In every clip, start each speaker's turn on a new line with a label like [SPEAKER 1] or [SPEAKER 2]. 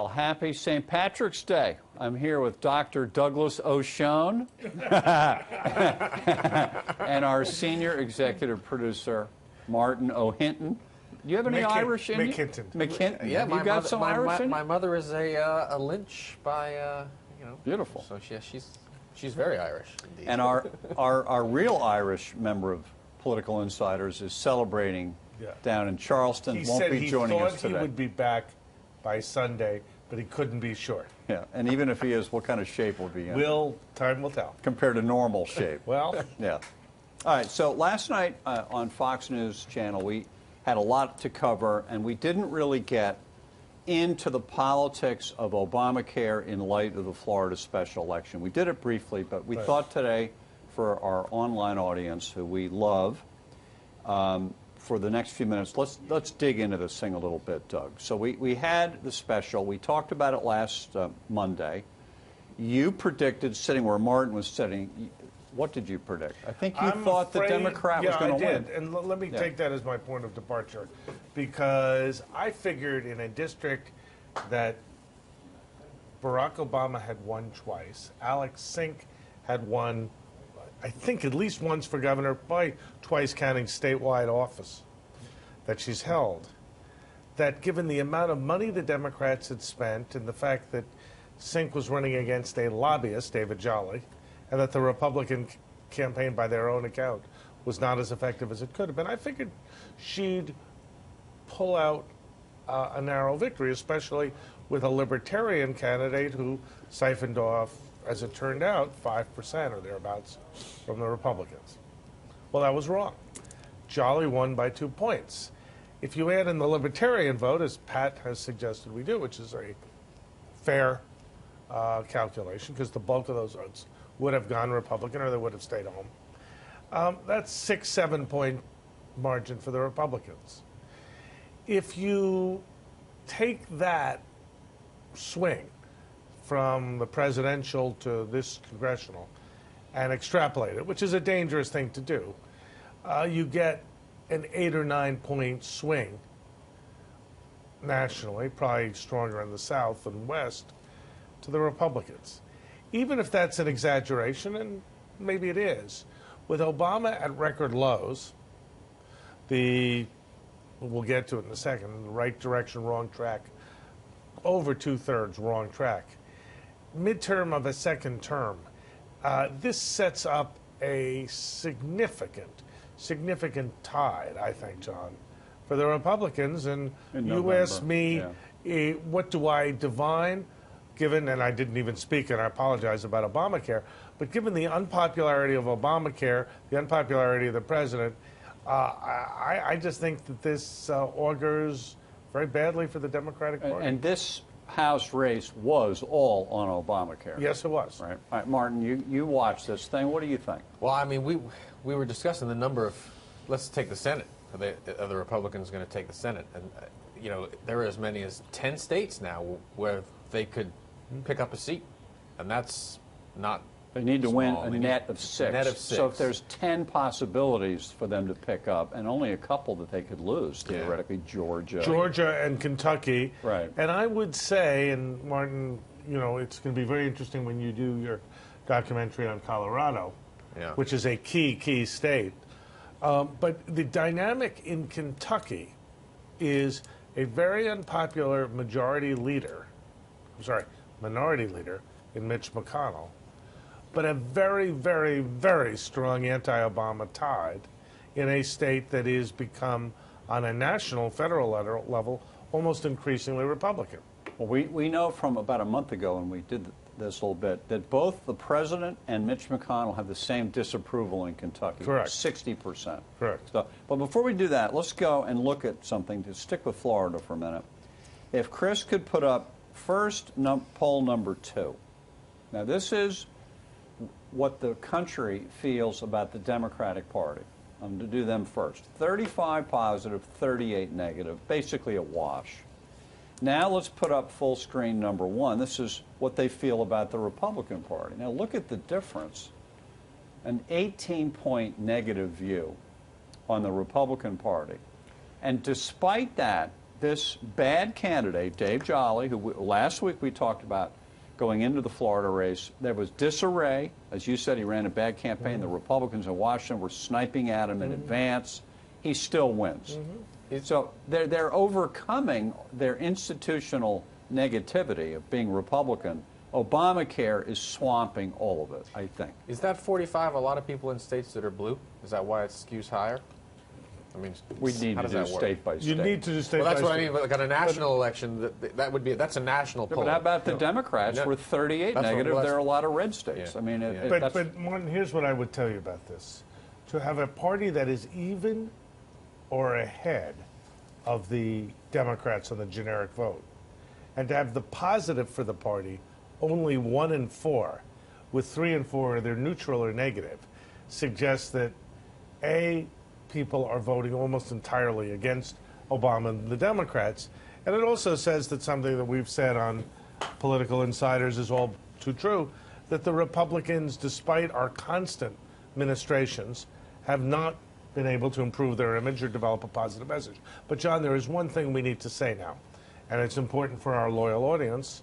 [SPEAKER 1] Well, happy St. Patrick's Day. I'm here with Dr. Douglas O'Shoan and our senior executive producer, Martin O'Hinton. Do you have any Irish in you?
[SPEAKER 2] McHinton.
[SPEAKER 1] Yeah, you got some Irish in you?
[SPEAKER 2] My mother is a Lynch by,
[SPEAKER 1] Beautiful.
[SPEAKER 2] So she's very Irish indeed.
[SPEAKER 1] And our real Irish member of Political Insiders is celebrating down in Charleston. Won't be joining us today.
[SPEAKER 3] He said he would be back by Sunday, but he couldn't be sure.
[SPEAKER 1] Yeah, and even if he is, what kind of shape will be in?
[SPEAKER 3] Time will tell.
[SPEAKER 1] Compared to normal shape.
[SPEAKER 3] Well.
[SPEAKER 1] Yeah. All right, so last night on Fox News Channel, we had a lot to cover, and we didn't really get into the politics of Obamacare in light of the Florida special election. We did it briefly, but we thought today, for our online audience, who we love, for the next few minutes, let's dig into this thing a little bit, Doug. So we had the special. We talked about it last Monday. You predicted, sitting where Martin was sitting, what did you predict? I think you thought the Democrat was going to win.
[SPEAKER 3] And let me take that as my point of departure, because I figured in a district that Barack Obama had won twice, Alex Sink had won, I think, at least once for governor, by twice counting statewide office that she's held, that given the amount of money the Democrats had spent and the fact that Sink was running against a lobbyist, David Jolly, and that the Republican campaign, by their own account, was not as effective as it could have been, I figured she'd pull out a narrow victory, especially with a libertarian candidate who siphoned off, as it turned out, 5% or thereabouts from the Republicans. Well, that was wrong. Jolly won by 2 points. If you add in the libertarian vote, as Pat has suggested we do, which is a fair calculation, because the bulk of those votes would have gone Republican or they would have stayed home, that's 6-7 point margin for the Republicans. If you take that swing from the presidential to this congressional and extrapolate it, which is a dangerous thing to do, you get an 8 or 9 point swing nationally, probably stronger in the South and West, to the Republicans. Even if that's an exaggeration, and maybe it is, with Obama at record lows, we'll get to it in a second, the right direction, wrong track, over 2/3 wrong track, midterm of a second term, this sets up a significant tide, I think, John, for the Republicans. And you asked me, what do I divine, given, and I didn't even speak, and I apologize about Obamacare, but given the unpopularity of Obamacare, the unpopularity of the president, I just think that this augurs very badly for the Democratic Party.
[SPEAKER 1] And this House race was all on Obamacare.
[SPEAKER 3] Yes, it was.
[SPEAKER 1] Right. All right, Martin, you watched this thing. What do you think?
[SPEAKER 2] Well, I mean, we were discussing the number of, let's take the Senate. Are the Republicans going to take the Senate? And, there are as many as 10 states now where they could pick up a seat. And that's not
[SPEAKER 1] They need to
[SPEAKER 2] small.
[SPEAKER 1] win a net of 6.
[SPEAKER 2] Net of 6.
[SPEAKER 1] So if there's 10 possibilities for them to pick up, and only a couple that they could lose, theoretically, Georgia
[SPEAKER 3] and Kentucky.
[SPEAKER 1] Right.
[SPEAKER 3] And I would say, and Martin, it's going to be very interesting when you do your documentary on Colorado, which is a key state. But the dynamic in Kentucky is a very unpopular minority leader in Mitch McConnell, but a very, very, very strong anti-Obama tide in a state that is become, on a national, federal level, almost increasingly Republican.
[SPEAKER 1] Well, we know from about a month ago when we did this little bit that both the president and Mitch McConnell have the same disapproval in Kentucky.
[SPEAKER 3] Correct.
[SPEAKER 1] 60%.
[SPEAKER 3] Correct.
[SPEAKER 1] So, but before we do that, let's go and look at something to stick with Florida for a minute. If Chris could put up first poll number 2. Now, this is what the country feels about the Democratic Party. I'm going to do them first. 35 positive, 38 negative, basically a wash. Now let's put up full screen number 1. This is what they feel about the Republican Party. Now look at the difference. An 18-point negative view on the Republican Party. And despite that, this bad candidate, Dave Jolly, who last week we talked about going into the Florida race, there was disarray. As you said, he ran a bad campaign. The Republicans in Washington were sniping at him in advance. He still wins. So they're overcoming their institutional negativity of being Republican. Obamacare is swamping all of it, I think.
[SPEAKER 2] Is that 45 a lot of people in states that are blue? Is that why it skews higher? I mean,
[SPEAKER 1] We need
[SPEAKER 2] how
[SPEAKER 1] to
[SPEAKER 2] does
[SPEAKER 1] do
[SPEAKER 2] that work?
[SPEAKER 1] state by state.
[SPEAKER 3] You need to do state
[SPEAKER 2] Well, that's
[SPEAKER 3] by
[SPEAKER 2] what I
[SPEAKER 3] state.
[SPEAKER 2] mean. But like on a national election, that's a national poll.
[SPEAKER 1] But how about the Democrats?
[SPEAKER 2] No.
[SPEAKER 1] We're 38
[SPEAKER 2] That's what-
[SPEAKER 1] negative.
[SPEAKER 2] well,
[SPEAKER 1] There are a
[SPEAKER 2] that's-
[SPEAKER 1] lot of red states.
[SPEAKER 2] Yeah.
[SPEAKER 1] I mean,
[SPEAKER 2] Yeah.
[SPEAKER 3] But Martin, here's what I would tell you about this. To have a party that is even or ahead of the Democrats on the generic vote, and to have the positive for the party only 1 in 4, with 3 and 4 they're neutral or negative, suggests that A, people are voting almost entirely against Obama and the Democrats, and it also says that something that we've said on Political Insiders is all too true, that the Republicans, despite our constant ministrations, have not been able to improve their image or develop a positive message. But, John, there is one thing we need to say now, and it's important for our loyal audience.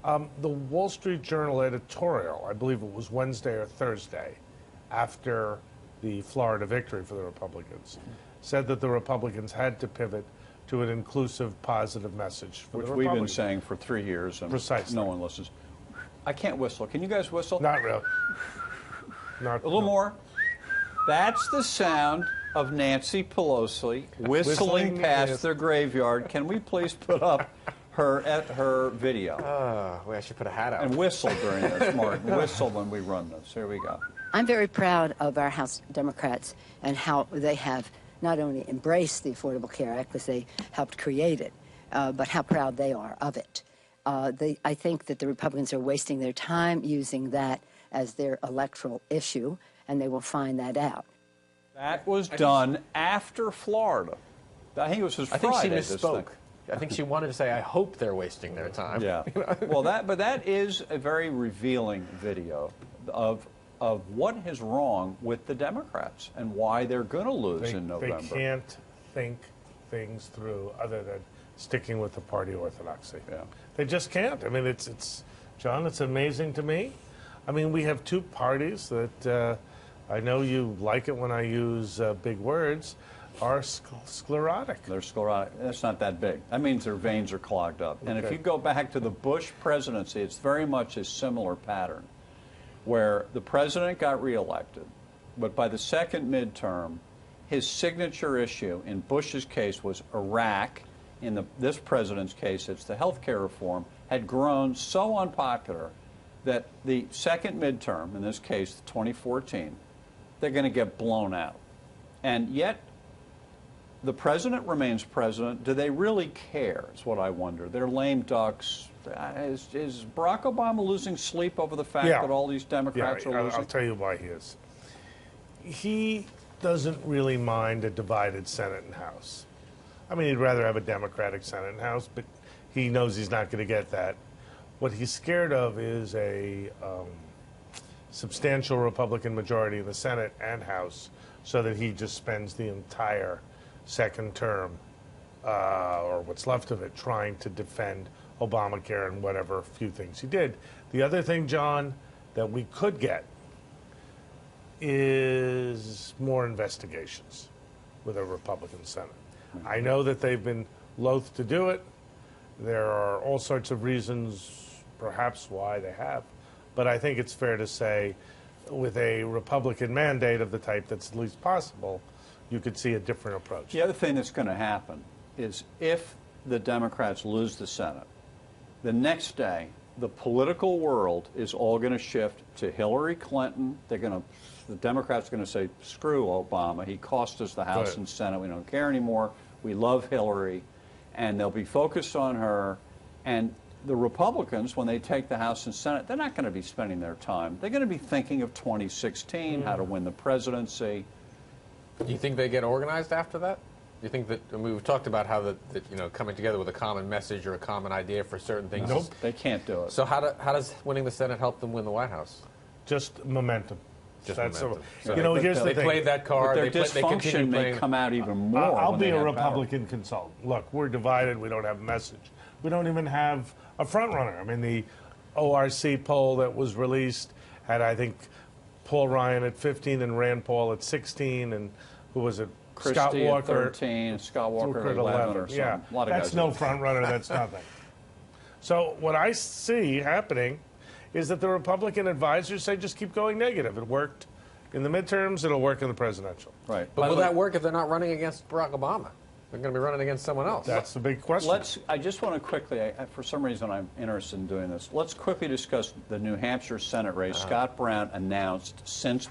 [SPEAKER 3] The Wall Street Journal editorial, I believe it was Wednesday or Thursday, after the Florida victory for the Republicans, said that the Republicans had to pivot to an inclusive, positive message for
[SPEAKER 1] which
[SPEAKER 3] the
[SPEAKER 1] we've been
[SPEAKER 3] Republicans.
[SPEAKER 1] saying for 3 years, and
[SPEAKER 3] Precisely.
[SPEAKER 1] no one listens. I can't whistle. Can you guys whistle?
[SPEAKER 3] Not really. Not
[SPEAKER 1] A little more. That's the sound of Nancy Pelosi whistling past
[SPEAKER 3] yes.
[SPEAKER 1] the graveyard. Can we please put up her video?
[SPEAKER 2] Wait, I should put a hat out.
[SPEAKER 1] And whistle during this, Martin. Whistle when we run this. Here we go.
[SPEAKER 4] I'm very proud of our House Democrats and how they have not only embraced the Affordable Care Act because they helped create it, but how proud they are of it. I think that the Republicans are wasting their time using that as their electoral issue, and they will find that out.
[SPEAKER 1] That was done after Florida. I think it was his
[SPEAKER 2] I think she
[SPEAKER 1] Friday, this thing.
[SPEAKER 2] misspoke. I think she wanted to say, "I hope they're wasting their time."
[SPEAKER 1] Yeah. Well, that is a very revealing video of what is wrong with the Democrats and why they're going to lose in November.
[SPEAKER 3] They can't think things through other than sticking with the party orthodoxy.
[SPEAKER 1] Yeah.
[SPEAKER 3] They just can't. I mean, it's John, it's amazing to me. I mean, we have two parties that I know you like it when I use big words, are sclerotic.
[SPEAKER 1] They're sclerotic. That's not that big. That means their veins are clogged up. And if
[SPEAKER 3] Okay.
[SPEAKER 1] you go back to the Bush presidency, it's very much a similar pattern, where the president got reelected, but by the second midterm, his signature issue in Bush's case was Iraq. In this president's case, it's the health care reform, had grown so unpopular that the second midterm, in this case 2014, they're going to get blown out. And yet, the president remains president. Do they really care, is what I wonder. They're lame ducks. Is Barack Obama losing sleep over the fact that all these Democrats are losing?
[SPEAKER 3] I'll tell you why he is. He doesn't really mind a divided Senate and House. I mean, he'd rather have a Democratic Senate and House, but he knows he's not going to get that. What he's scared of is a substantial Republican majority in the Senate and House, so that he just spends the entire second term, or what's left of it, trying to defend Obamacare and whatever few things he did. The other thing, John, that we could get is more investigations with a Republican Senate. I know that they've been loath to do it. There are all sorts of reasons, perhaps, why they have. But I think it's fair to say, with a Republican mandate of the type that's least possible, you could see a different approach.
[SPEAKER 1] The other thing that's going to happen is if the Democrats lose the Senate, the next day, the political world is all going to shift to Hillary Clinton. The Democrats are going to say, screw Obama. He cost us the House
[SPEAKER 3] Right.
[SPEAKER 1] and Senate. We don't care anymore. We love Hillary. And they'll be focused on her. And the Republicans, when they take the House and Senate, they're not going to be spending their time. They're going to be thinking of 2016, how to win the presidency.
[SPEAKER 2] Do you think they get organized after that? Do you think that, I mean, we've talked about how that coming together with a common message or a common idea for certain things.
[SPEAKER 3] Nope.
[SPEAKER 1] They can't do it.
[SPEAKER 2] So how does winning the Senate help them win the White House?
[SPEAKER 3] Just momentum.
[SPEAKER 2] just
[SPEAKER 3] That's
[SPEAKER 2] momentum.
[SPEAKER 3] so, you know, here's the
[SPEAKER 2] They
[SPEAKER 3] thing.
[SPEAKER 2] played that
[SPEAKER 1] But
[SPEAKER 2] card.
[SPEAKER 1] their
[SPEAKER 2] They continue
[SPEAKER 1] dysfunction may
[SPEAKER 2] playing.
[SPEAKER 1] come out even more.
[SPEAKER 3] I'll
[SPEAKER 1] when
[SPEAKER 3] be
[SPEAKER 1] they
[SPEAKER 3] a
[SPEAKER 1] have power.
[SPEAKER 3] Republican consultant. Look, we're divided. We don't have a message. We don't even have a front runner. I mean, the ORC poll that was released had, I think, Paul Ryan at 15 and Rand Paul at 16, and who was it?
[SPEAKER 1] Christie
[SPEAKER 3] Scott
[SPEAKER 1] at
[SPEAKER 3] Walker
[SPEAKER 1] 13, Scott Walker
[SPEAKER 3] at
[SPEAKER 1] at 11 or something.
[SPEAKER 3] Yeah,
[SPEAKER 1] A lot of
[SPEAKER 3] that's
[SPEAKER 1] guys
[SPEAKER 3] no
[SPEAKER 1] do.
[SPEAKER 3] front runner. That's nothing. So what I see happening is that the Republican advisors say just keep going negative. It worked in the midterms. It'll work in the presidential.
[SPEAKER 1] Right.
[SPEAKER 2] But
[SPEAKER 1] By
[SPEAKER 2] will
[SPEAKER 1] the way,
[SPEAKER 2] that work if they're not running against Barack Obama? They're going to be running against someone else.
[SPEAKER 3] That's the big question.
[SPEAKER 1] I just want to quickly, for some reason I'm interested in doing this. Let's quickly discuss the New Hampshire Senate race. Scott Brown announced since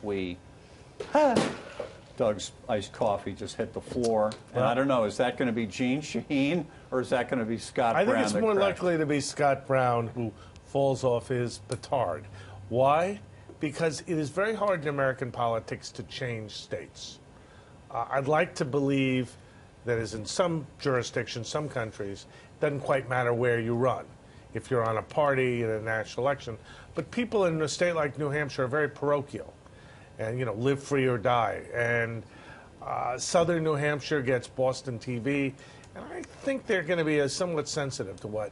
[SPEAKER 1] Doug's iced coffee just hit the floor. And I don't know, is that going to be Jeanne Shaheen or is that going to be Scott
[SPEAKER 3] I
[SPEAKER 1] Brown?
[SPEAKER 3] think it's
[SPEAKER 1] that
[SPEAKER 3] more
[SPEAKER 1] crashed?
[SPEAKER 3] likely to be Scott Brown who falls off his petard. Why? Because it is very hard in American politics to change states. I'd like to believe that as in some jurisdictions, some countries, it doesn't quite matter where you run if you're on a party in a national election. But people in a state like New Hampshire are very parochial and, you know, live free or die. And southern New Hampshire gets Boston TV. And I think they're going to be somewhat sensitive to what